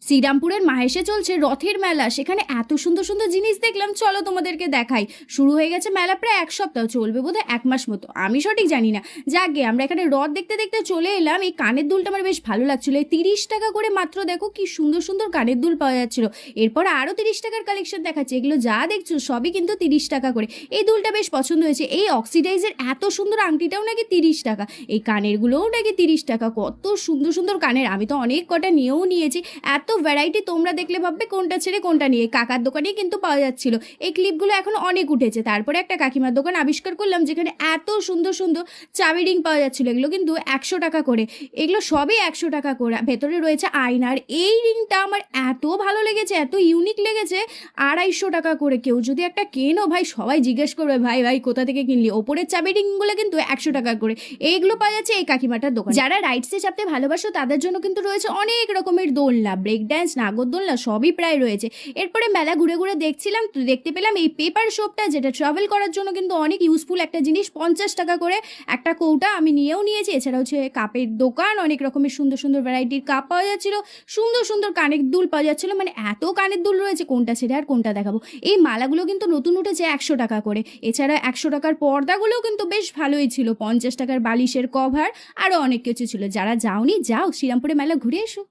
শ্রীরামপুরের মাহেশে চলছে রথের মেলা। সেখানে এত সুন্দর সুন্দর জিনিস দেখলাম, চলো তোমাদেরকে দেখাই। শুরু হয়ে গেছে মেলা, প্রায় এক সপ্তাহ চলবে, বোধহয় এক মাস মতো, আমি সঠিক জানি না। যাকে আমরা এখানে রথ দেখতে দেখতে চলে এলাম। এই কানের দুলটা আমার বেশ ভালো লাগছিল, 30 টাকা করে মাত্র। দেখো কি সুন্দর সুন্দর কানের দুল পাওয়া যাচ্ছিল। এরপর আরও 30 টাকার কালেকশন দেখাচ্ছে। এগুলো যা দেখছো সবই কিন্তু 30 টাকা করে। এই দুলটা বেশ পছন্দ হয়েছে। এই অক্সিডাইজের এত সুন্দর আংটিটাও নাকি 30 টাকা, এই কানেরগুলোও নাকি 30 টাকা। কত সুন্দর সুন্দর কানের, আমি তো অনেক কটা নিয়েও নিয়েছি। এত ভ্যারাইটি, তোমরা দেখলে ভাববে কোনটা ছেড়ে কোনটা নিয়ে। কাকার দোকানেই কিন্তু পাওয়া যাচ্ছিল। এই ক্লিপগুলো এখন অনেক উঠেছে। তারপরে একটা কাকিমার দোকান আবিষ্কার করলাম যেখানে এত সুন্দর সুন্দর চাবি রিং পাওয়া যাচ্ছিল। এগুলো কিন্তু 100 টাকা করে, এগুলো সবই 100 টাকা করে। ভেতরে রয়েছে আয়নার। এই রিংটা আমার এত ভালো লেগেছে, এত ইউনিক লেগেছে, 250 টাকা করে। কেউ যদি একটা কেনো ভাই, সবাই জিজ্ঞেস করবে ভাই ভাই কোথা থেকে কিনলি। ওপরের চাবি রিংগুলো কিন্তু 100 টাকা করে। এইগুলো পাওয়া যাচ্ছে এই কাকিমাটার দোকান। যারা রাইডসে চাপতে ভালোবাসো তাদের জন্য কিন্তু রয়েছে অনেক রকমের দোলনা, ব্রেক ড্যান্স, নাগরদোলনা সবই প্রায় রয়েছে। এরপরে মেলা ঘুরে ঘুরে দেখছিলাম, তো দেখতে পেলাম এই পেপার শপটা, যেটা ট্রাভেল করার জন্য কিন্তু অনেক ইউজফুল একটা জিনিস। 50 টাকা করে একটা কৌটা, আমি নিয়েও নিয়েছি। এছাড়া হচ্ছে কাপের দোকান, অনেক রকমের সুন্দর সুন্দর ভ্যারাইটির কাপ পাওয়া যাচ্ছিল। সুন্দর সুন্দর কানের দুল পাওয়া যাচ্ছিল, মানে এত কানের দুল রয়েছে কোনটা ছেড়ে আর কোনটা দেখাবো। এই মালাগুলো কিন্তু নতুন উঠেছে 100 টাকা করে। এছাড়া 100 টাকার পর্দাগুলোও কিন্তু বেশ ভালোই ছিল। 50 টাকার বালিশের কভার, আরও অনেক কিছু ছিল। যারা যাওনি, যাও শ্রীরামপুরে মেলা ঘুরে এসো।